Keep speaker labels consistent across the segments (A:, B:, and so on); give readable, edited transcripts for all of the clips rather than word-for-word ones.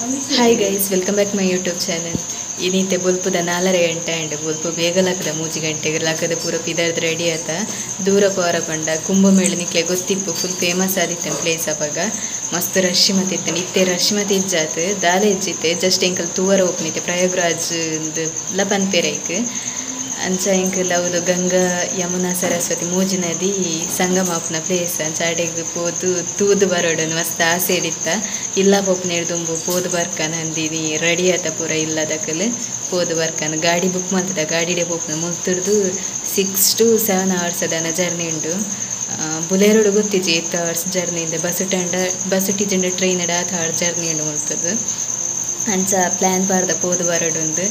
A: Hi guys, welcome back my YouTube channel. ಇನ್ನೀತೆ ಬುಲ್ಪುದ 4:30 ಗಂಟೆ ಆ್ಯಂಡ್ ಬುಲ್ಪು ಬೇಗ ಲಕ್ಕದ 3 ಗಂಟೆಗೆ ಲಕ್ಕದ ಪೂರ ಪಿದರ್ದು ರೆಡಿ ಆತ ದೂರ ಪೋರ ಪಂಡ ಕುಂಭಮೇಳ ನಿಕ್ಲೆ ಗೊತ್ತಿಪ್ಪು ಫುಲ್ ಫೇಮಸ್ ಆದಿತ್ತೇನೆ ಪ್ಲೇಸ್ ಅವಾಗ ಮಸ್ತ್ ರಶ್ ಮತ್ತಿತ್ತೇನೆ ಇತ್ತೆ ರಶ್ ಮತ್ತೆ ಇಜ್ಜಾತ್ ದಾಲೆ ಇಜ್ಜಿತ್ತೆ ಜಸ್ಟ್ ಎಂಕಲ್ ತೂವರ ಓಪನಿತ್ತೆ ಪ್ರಯಾಗ್ರಾಜ್ ಲ ಪನ್ಪೆರೈಕ್ ಅಂಚ ಎಂಕಲ್ ಅವ್ದು ಗಂಗಾ ಯಮುನಾ ಸರಸ್ವತಿ ಮೂಜಿ ನದಿ ಸಂಗಮಾಪನ ಪ್ಲೇಸ್ ಅಂಚ ಅಡೆಗ್ ಪೋದು ತೂದು ಬರೋಡನ್ನು ಮಸ್ತ್ ಆಸೆ ಇಡಿತ್ತ ಇಲ್ಲ ಪೋಪ್ನೇರ್ ದುಂಬು ಪೋದು ಬರ್ಕನ್ ಅಂದಿನಿ ರೆಡಿ ಆತ ಪೂರ ಇಲ್ಲದಕ್ಕಲ್ ಪೋದು ಬರ್ಕನ್ ಗಾಡಿ ಬುಕ್ ಮಾಡ್ತದ ಗಾಡಿಡೆ ಪೋಪ್ನ ಮುಲ್ತುರ್ದು 6 to 7 hours ಅದನ್ನ ಜರ್ನಿ ಉಂಡು. ಬುಲೆರೋಡು ಗೊತ್ತಿಜ್ಜಿ 8 hours ಜರ್ನಿಯಿಂದ ಬಸ್ ಟಿಜೆಂಡ ಟ್ರೈನ್ 8 hours ಜರ್ನಿ ಉಂಡು ಮುಲ್ತುದು ಅಂಚ ಪ್ಲ್ಯಾನ್ ಪಾಡ್ದ ಪೋದು ಬರೋಡುಂದು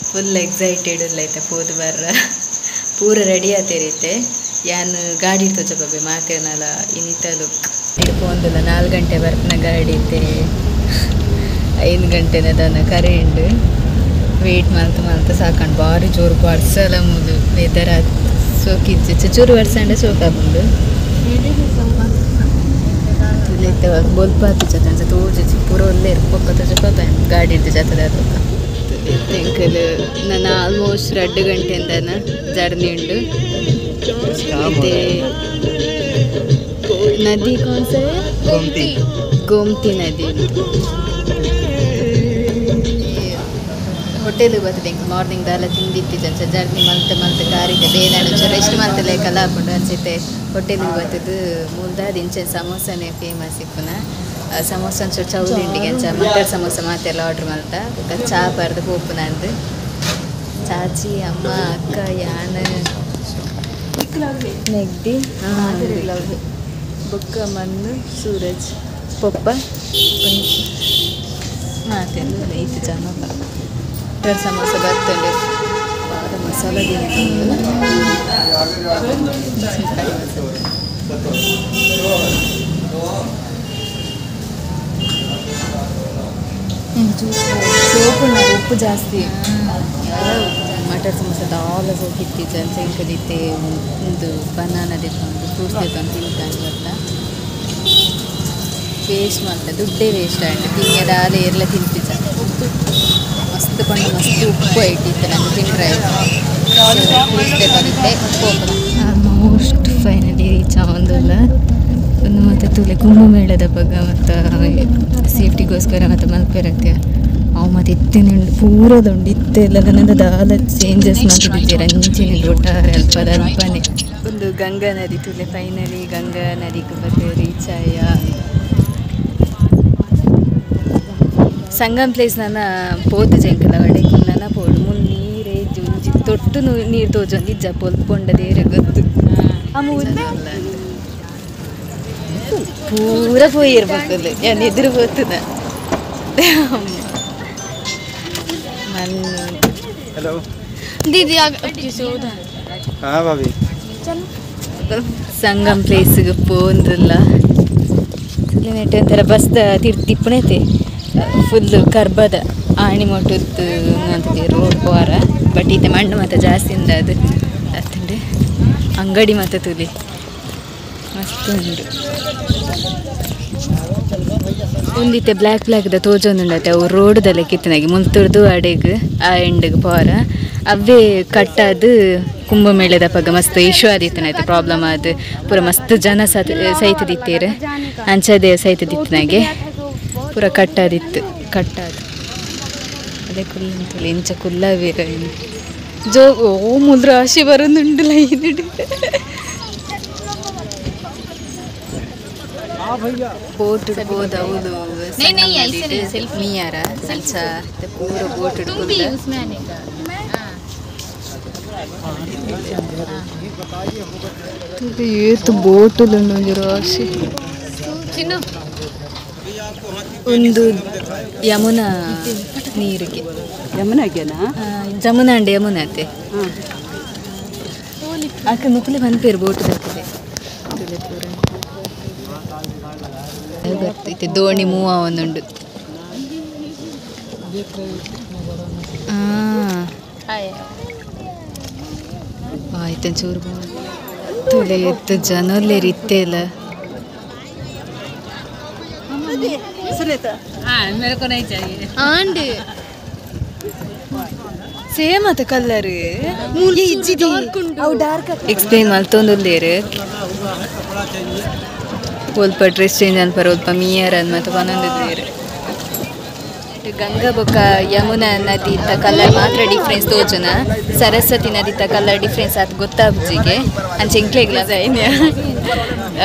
A: ಫುಲ್ ಎಕ್ಸೈಟೆಡ್ ಉಲ್ಲೈತೆ ಪೋದು ಬರ್ರ ಪೂರ ರೆಡಿ ಆತೇರೈತೆ ಯಾನು ಗಾಡಿ ತೋಜಬೆ ಮಾತೇನಲ್ಲ ಇನ್ನಿತಲು ಇಡ್ಕೊಂದಿಲ್ಲ 4 ಗಂಟೆ ಬರ್ಪನ ಗಾಡಿ ಐತೆ 5 ಗಂಟೆನದನ್ನ ಕರೆಂಡು ವೆಯ್ಟ್ ಮಾಡ್ತಾ ಸಾಕೊಂಡು ಭಾರಿ ಜೋರು ಬರ್ಸಲ ಮುದು ವೆದರ್ ಸೋಕಿಜ್ಜೆ ಚೂರು ವರ್ಷ ಸೋಕಾಬುಂಡು ಬೋಲ್ಪಾತು ಜತ ತೋಜಿ ಪೂರ ಒಳ್ಳೆ ಪೊಕ್ಕ ತೋಜಪ್ಪ ಗಾಡಿ ಇಡ್ದು ಜತದ ಎಂಕಲ್ ನಾನು ಆಲ್ಮೋಸ್ಟ್ 2 ಗಂಟೆಯಿಂದ ಜರ್ನಿ ಉಂಡು. ಮತ್ತೆ ನದಿ ಕೌನ್ಸ ಗೋಮತಿ ನದಿ ಹೋಟೆಲ್ಗೆ ಬರ್ತದೆ ಎಂಕ್ ಮಾರ್ನಿಂಗ್ ದಾಲ ತಿಂದಿತ್ತಿದ್ದಂಚ ಜರ್ನಿ ಮಲ್ತೆ ಕಾರಿಗೆ ಬೇನಾಡು ರೆಸ್ಟ್ ಮಲ್ತಲೆ ಕಲ ಹಾಕೊಂಡು ಅನ್ಸುತ್ತೆ ಹೋಟೆಲ್ಗೆ ಬರ್ತದ್ದು ಮುಲ್ದಾದ ಇಂಚೆ ಸಮೋಸನೇ ಫೇಮಸ್ ಇಪ್ಪುನ ಸಮೋಸ ಒಂಚೂರು ಚೌದಿಂಡಿಗೆ ಅಂಚ ಮಟರ್ ಸಮೋಸ ಮಾತೆಲ್ಲ ಆರ್ಡ್ರ್ ಮಲ್ತ ಬೊಕ್ಕ ಚಾ ಪಾರ್ದು ಪೋಪುನ ಅಂದು ಚಾಚಿ ಅಮ್ಮ ಅಕ್ಕ ಯಾನ ನೆಗ್ದಿ ಬೊಕ್ಕ ಮಣ್ಣು ಸೂರಜ್ ಪೊಪ್ಪ ಮಾತೆಲ್ಲ ಐದು ಜನ ಮಟರ್ ಸಮೋಸ ಬರ್ತಂಡೆ ಬಾರ ಮಸಾಲ ಸೋಪು ಉಪ್ಪು ಜಾಸ್ತಿ ಮಟರ್ ಸಮೋಸ ದಾಲ ಸೋಕಿತ್ತೀಜ ಸೆಂಕದಿತ್ತೆ ಒಂದು ಬನಾನಾ ದಿತ್ತೊಂದು ಫ್ರೂಟ್ಸ್ ದಿತ್ತೊಂದು ತಿಂತಾನೆ ಬರ್ತಾ ವೇಸ್ಟ್ ಮಾಡ್ತಾ ದುಡ್ಡೇ ವೇಸ್ಟ್ ಆಯ್ತು ತಿಂಗೆ ದಾಲೆ ಎಲ್ಲ ತಿಂತಿದ್ದ ಮಸ್ತ್ ಪಂಡು ಮಸ್ತ್ ಉಪ್ಪು ಇಟ್ಟಿತ್ತು ನಂಗೆ ತಿಂಡ್ರೆ ಬಂದಿದ್ದೆ ಆಲ್ಮೋಸ್ಟ್ ಫೈನಲಿ ರೀಚ್ ಆಗೋದಿಲ್ಲ ಒಂದು ಮತ್ತು ತುಲೆ ಕುಂಭಮೇಳದ ಬಗ್ಗೆ ಮತ್ತು ಸೇಫ್ಟಿಗೋಸ್ಕರ ಮತ್ತು ಮಲ್ಪೆರತ್ತೆ ಅವು ಮತ್ತು ಇತ್ತೇನುಂಡು ಪೂರದುಂಡು ಇತ್ತೆಲ್ಲ ನನ್ನದು ದಾಲ ಚೇಂಜಸ್ ಮಾಡ್ತಿದ್ದೀರ ಅಂಚಿನ ಒಟ್ಟಾರೆ ಅಲ್ಪನೇ ಒಂದು ಗಂಗಾ ನದಿ ತುಲೆ ಫೈನಲಿ ಗಂಗಾ ನದಿಗೆ ಬಗ್ಗೆ ರೀಚ್ ಆಯ ಸಂಗಮ್ ಪ್ಲೇಸ್ ನನ್ನ ಪೋತು ಜಂಕಲ ಒಡೆಗೆ ನನ್ನ ಪೋಡು ಮುನ್ ನೀರೇ ಜುಂಜಿ ತೊಟ್ಟು ನೀರು ತೋಜೊಂದು ಇಜ್ಜ ಪೊಲ್ಪೊಂಡದೇರೆ ಗೊತ್ತು ಪೂರ ಪೋಯಿ ಇರ್ಬೇಕಲ್ಲ ನಾನು ಎದುರು ಹೋಗ್ತದ
B: हेलो
A: दीदी
B: हाँ भाभी
A: ಸಂಗಮ್ ಪ್ಲೇಸ್ಗೆ ಪೋಂದ್ರಲ್ಲ ನೆಟ್ಟೆ ಒಂಥರ bus ತಿಪ್ಪಣೈತೆ full ಕರ್ಬದ Aani ಮೊಟ್ಟದ್ದು ಅಂತದೆ road Pora but ಈತ ಮಣ್ಣು ಮತ್ತು ಜಾಸ್ತಿ ಉಂಡು ಅದು ಅತ್ತಂಡೆ ಅಂಗಡಿ ಮತ್ತು ತುಲಿ ಮಸ್ತ್ ಉಂಡು ಒಂದಿತ್ತೆ ಬ್ಲ್ಯಾಕ್ದ ತೋಜೊಂದುಂಡತೆ ಅವು ರೋಡ್ದಲ್ಲ ಕಿತ್ತನಾಗಿ ಮುಲ್ತುರ್ದು ಅಡೆಗ್ ಆ ಎಂಡಿಗೆ ಪೋರ ಅವೇ ಕಟ್ಟದು ಕುಂಭಮೇಳದ ಪಗ ಮಸ್ತ್ ಇಶ್ಯೂ ಆದಿತ್ತನಾಯ್ತು ಪ್ರಾಬ್ಲಮ್ ಅದು ಪೂರ ಮಸ್ತ್ ಜನ ಸೈತದಿತ್ತೇರು ಅಂಚದೆ ಸೈತದಿತ್ತನಾಗೆ ಪೂರ ಕಟ್ಟಾದಿತ್ತು ಅದೇ ಕುಲ್ಲ ಇಂಚ ಕುಲ್ಲವೇ ಜೋ ಓ ಮುಲ್ ರಾಶಿ ಬರೋದುಂಡು ಲೈನ್ ಬೋಟ್ ಬೋದ್ ಹೌದು ಮೀಯಾರ ಅಂಚ ಪೂರ ಬೋಟ್ ಏತು ಬೋಟುಲು ರಾಶಿ ಒಂದು ಯಮುನಾ ನೀರಿಗೆ ಜಮುನಾ ಅಂಡೆ ಯಮುನಾ ಅತ್ತೆ ಆಕೆ ಮುಕ್ಲಿ ಬಂದ್ಪೇರು ಬೋಟ್ ಬರ್ತದೆ ಬರ್ತೈತೆ ದೋಣಿ ಮೂವ ಒಂದುಂಡು ಆಯ್ತು ಚೂರು ತುಲೆ ಎತ್ತು ಜನಲ್ಲೇ ಇತ್ತೆ ಇಲ್ಲ
B: सुनीता
C: हाँ मेरे को नहीं चाहिए
A: आंड ಸೇಮ್ ಅದ ಕಲರ್ ಎಕ್ಸ್ಪ್ಲೇನ್ ಮಲ್ತೊಂದುಲ್ಲೇರು ಸ್ವಲ್ಪ ಡ್ರೆಸ್ ಚೇಂಜ್ ಅನ್ಪರ ಸ್ವಲ್ಪ ಮಿಯರ್ ಅಂದ್ ಮತ್ತೆ ಒಂದೊಂದು ಗಂಗಾ ಬೊಕ್ಕ ಯಮುನಾ ನದಿ ಇತ್ತ ಕಲರ್ ಮಾತ್ರ ಡಿಫ್ರೆನ್ಸ್ ತೋಜುನ ಸರಸ್ವತಿ ನದಿ ಇತ್ತ ಕಲರ್ ಡಿಫ್ರೆನ್ಸ್ ಅದು ಗೊತ್ತಾಗ್ಜಿಗೆ ಅಂಚೆ ಎಂಕ್ಲೆಗ್ಲ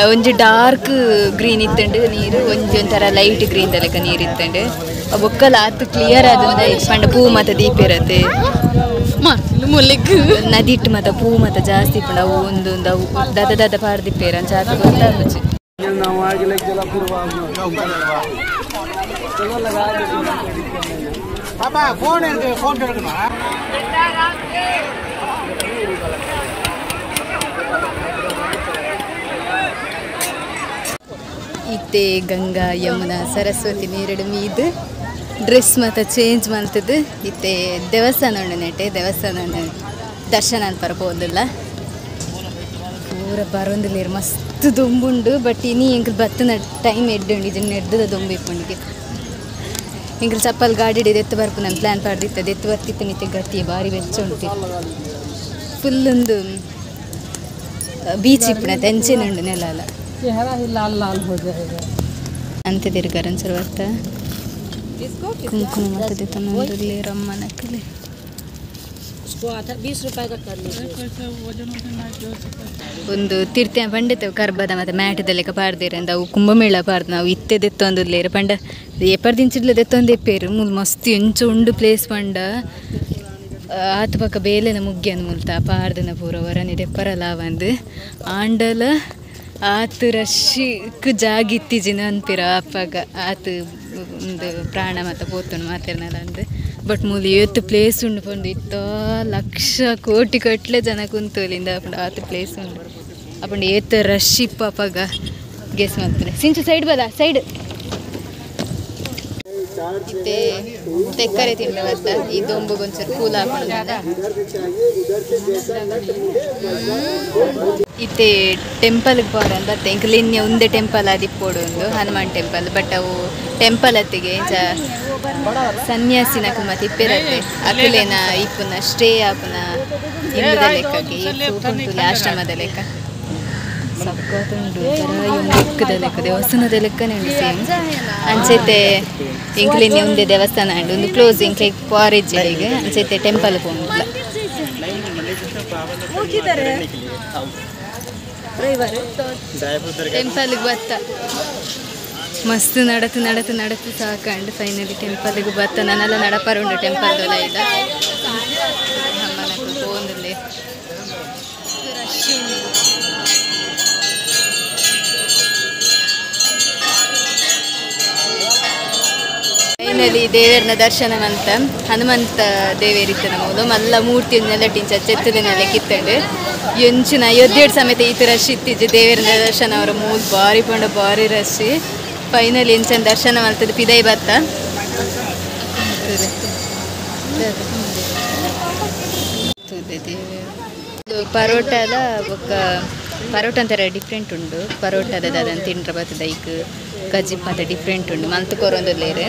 A: ಒಂಜಿ ಡಾರ್ಕ್ ಗ್ರೀನ್ ಇತ್ತಂಡು ನೀರು ಒಂಥರ ಲೈಟ್ ಗ್ರೀನ್ ಲೆಕ್ಕ ನೀರು ಇತ್ತಂಡು ಬೊಕ್ಕಲ ಆತು ಕ್ಲಿಯರ್ ಆದ ಪಂಡ ಪೂ ಮತ್ತು ದೀಪ ಇರತ್ತೆ ನದಿ ಇಟ್ಟು ಮತ್ತು ಪೂ ಮತ್ತು ಜಾಸ್ತಿ ಪಂಡ ಅವು ಒಂದೊಂದು ಅವು ದದ ಪಾಡ್ದಿಪ್ಪೇರ ಅಂಚ ಆತು ಗೊತ್ತಾಗ್ಜಿ ಇತ್ತೆ ಗಂಗಾ ಯಮುನಾ ಸರಸ್ವತಿ ನೀರೆಡು ಮೀದು ಡ್ರೆಸ್ ಮತ್ತು ಚೇಂಜ್ ಮಾಡ್ತದ್ದು ಇತ್ತೆ ದೇವಸ್ಥಾನ ಉಂಡು ನೆಟ್ಟೆ ದೇವಸ್ಥಾನ ದರ್ಶನ ಅನ್ಪರ ಹೋದಿಲ್ಲ ಪೂರ ಬರೋದಿಲ್ಲ ಮಸ್ತ್ ದೊಂಬುಂಡು ಬಟ್ ಇನಿ ಎಂಕಲ್ ಬತ್ತನ ಟೈಮ್ ಎಡ್ಡುಂಡು ಇದನ್ನು ನೆಡ್ದದ ದೊಂಬು ಇಪ್ಪುಂಡಿಗೆ ಎಂಕಲ್ ಚಪ್ಪಲ್ ಗಾಡಿ ಹಿಡಿದು ಎತ್ತು ಬರ್ಪು ನಾನು ಪ್ಲ್ಯಾನ್ ಪಾಡ್ದಿತ್ತದು ಎತ್ತು ಬರ್ತಿತ್ತು ನಿತ್ಯ ಗಟ್ಟಿ ಭಾರಿ ವೆಚ್ಚ ಉಂಟು ಫುಲ್ ಒಂದು ಬೀಚ್ ಇಪ್ಪುಣ ತೆಂಚೆನುಂಡು ನೆಲ ಅಲ್ಲ
C: लाल लाल हो जाएगा
A: अंत तिरगरन सर्वत कुमकुम मत देता नंदुले रम्मन कले
C: उसको आधा 20 रुपए का कर लीजिए
A: ಒಂದು ತೀರ್ಥ ಪಂಡಿತ ಕರ್ಬದ ಮತ್ತು ಮ್ಯಾಟದ ಲೆಕ್ಕ ಪಾಡ್ದೇರೆ ಅಂದ ಅವು ಕುಂಭಮೇಳ ಪಾಡ್ದು ನಾವು ಇತ್ತೆ ದೆತ್ತೊಂದುಲ್ಲೇರು ಪಂಡ ಎಪ್ಪರ್ದಿಂಚಿಡ್ಲ ದೆತ್ತೊಂದು ಎಪ್ಪೇರು ಮುಲ್ ಮಸ್ತ್ ಎಂಚು ಉಂಡು ಪ್ಲೇಸ್ ಪಂಡ ಆತ ಪಕ್ಕ ಬೇಲೆನ ಮುಗ್ಗಿಯನ್ ಮುಲ್ತ ಪಾಡ್ದನ ಪೂರ ವರನಿದೆ ಪರಲಾವಂದು ಆಂಡಲ ಆತು ರಶ್ಕ್ ಜಾಗಿತ್ತಿಜಿನ ಅನ್ಪಿರ ಅಪ್ಪಾಗ ಆತು ಒಂದು ಪ್ರಾಣ ಮತ್ತು ಪೋತುಂಡು ಮಾತಾಡ್ನಲ್ಲ ಅಂದು ಬಟ್ ಮೂಲಿ ಏತ್ತು ಪ್ಲೇಸ್ ಉಂಡು ಪಂಡು ಇತ್ತ ಲಕ್ಷ ಕೋಟಿ ಕಟ್ಲೆ ಜನ ಕುಂತೋಲಿಂದ ಅಪ್ಪಂಡು ಆತು ಪ್ಲೇಸ್ ಉಂಡು ಅಪ್ಪಂಡು ಏತ್ತು ರಶ್ ಇಪ್ಪ ಅಪ್ಪಾಗ ಗೆಸ್ ಮಾಡ್ತಾರೆ ಸಿಂಚು ಸೈಡ್ ಬದ ಸೈಡ್ ಇತ್ತೆ ತೆಕ್ಕರೆ ತಿಂಡವತ್ತ ಈ ದೊಂಬುಗೊಂಚೂರು ಕೂಲ್ ಹಾಕೊಂಡು ಇತ್ತೆ ಟೆಂಪಲ್ಗೆ ಪೋರಂದ ಎಂಕಲ್ ಇನ್ನೆ ಒಂದೇ ಟೆಂಪಲ್ ಆದಿಪ್ಪೋಡು ಒಂದು ಹನುಮಾನ್ ಟೆಂಪಲ್ ಬಟ್ ಅವು ಟೆಂಪಲ್ ಅತ್ತಿಗೆ ಸನ್ಯಾಸಿನ ಮತ್ತು ಇಪ್ಪಿರತ್ತೆ ಅಕಲೇನ ಇಪ್ಪುನ ಸ್ಟೇ ಆಪುನ ಹಿಂದದ ಲೆಕ್ಕಗೆ ಕೂಪುಂಟುಲೆ ಆಶ್ರಮದ ಲೆಕ್ಕ ಸಕ್ಕತ್ತುಂಡು ಲೆಕ್ಕದ ಲೆಕ್ಕ ದೇವಸ್ಥಾನದ ಲೆಕ್ಕನೇ ಉಂಡು ಸೇಮ್ ಅಂಚೈತೆ ಎಂಕ್ಲಿನ್ನೆ ಒಂದೇ ದೇವಸ್ಥಾನ ಉಂಡು ಒಂದು ಕ್ಲೋಸ್ ಎಂಕ್ಲೆ ಕಾಲೇಜ್ ಈಗ ಅಂಚೈತೆ ಟೆಂಪಲ್ ಹೋಗಿಲ್ಲ ಟೆಂಪಲ್ಗೆ ಬತ್ತ ಮಸ್ತ್ ನಡತು ಸಾಕಂಡು ಫೈನಲಿ ಟೆಂಪಲ್ಗೆ ಬತ್ತ ನಾನೆಲ್ಲ ನಡಪರುಂಡು ಟೆಂಪಲ್ದೆಲ್ಲ ಇಲ್ಲ ಅಮ್ಮನಕ್ಕೆ ಹೋಗಂದಿಲ್ಲ ರಶ್ ಉಂಡು ಫೈನಲಿ ದೇವರನ್ನ ದರ್ಶನ ಮಂತ ಹನುಮಂತ ದೇವೇರಿತ್ತು ನಮ್ಮದು ಮಲ್ಲ ಮೂರ್ತಿ ನೆಲಟಿಂಚ ಚೆತ್ತದಿನೆಲ್ಲ ಕಿತ್ತಂಡು ಎಂಚಿನ ಅಯೋಧ್ಯೆಡ್ ಸಮೇತ ಈ ರಶ್ ಇತ್ತಿಜ್ಜೆ ದೇವರನ್ನ ದರ್ಶನ ಅವರ ಮೂಲ್ ಬಾರಿ ಪಂಡ ಬಾರಿ ರಶ್ ಫೈನಲಿ ಎಂಚನ ದರ್ಶನ ಮಾಡ್ತದೆ ಪಿದೈ ಬತ್ತ ಪರೋಟದ ಒಕ್ಕ ಪರೋಟ ಅಂತಾರೆ ಡಿಫ್ರೆಂಟ್ ಉಂಡು ಪರೋಟದ ಅದನ್ನು ತಿಂಡ್ರೆ ಬರ್ತದೆ ಐಕ್ ಕಜಿಪ್ ಮತ್ತು ಡಿಫ್ರೆಂಟ್ ಉಂಡು ಮಂತ್ ಕೊರೊಂದು ಲೇರೆ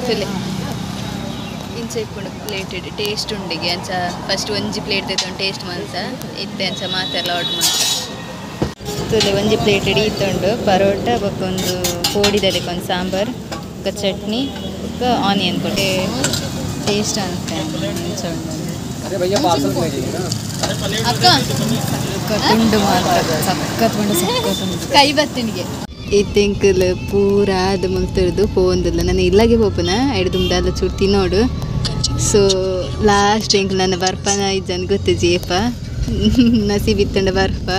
A: ಸುಲೆ ಇಂಚ ಇಪ್ಪುಂಡು ಪ್ಲೇಟ್ ಟೇಸ್ಟ್ ಉಂಡಿಗೆ ಅಂಚ ಫಸ್ಟ್ ಒಂಜಿ ಪ್ಲೇಟ್ ತೆತ್ತೊಂಡು ಟೇಸ್ಟ್ ಮಂತ ಇತ್ತೆ ಅಂಚ ಮಾತೆಲ್ಲ ಆರ್ಡ್ರ್ ಮಾಡ್ತ ಸುಲೆ ಒಂಜಿ ಪ್ಲೇಟ್ ಇಡೀ ಇತ್ತುಂಡು ಪರೋಟ ಒಂದು ಪೋಡಿದಲ್ಲಿ ಒಂದು ಸಾಂಬಾರು ఒక ಚಟ್ನಿ ఒక ಆನಿಯನ್ ಕೊಟ್ಟೆ ಟೇಸ್ಟ್ ಅಂತ ಅಕ್ಕ ತುಂಡು ಮಾತ್ರ ಸಕ್ಕತ್ ಕೈ ಬತ್ತಿನಿಗೆ ಇತ್ತೆಂಕಲ್ ಪೂರ ಅದು ಮುಂತಿಡ್ದು ಪೋಂದಿಲ್ಲ ನಾನು ಇಲ್ಲಾಗೆ ಹೋಪನ ಐಡು ದುಮ್ದಾದ ಚೂರು ತಿನ್ನೋಡು ಸೊ ಲಾಸ್ಟ್ ಎಂಕಲ್ ನನ್ನ ಬರ್ಪನ ಇಜ್ಜನ್ ಗೊತ್ತು ಜೇಪ ನಸೀಬಿತ್ತಂಡ ಬರ್ಪ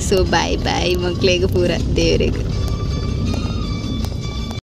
A: ಸೊ ಬಾಯ್ ಬಾಯ್ ಮಕ್ಳಿಗೆ ಪೂರ ದೇವ್ರಿಗೆ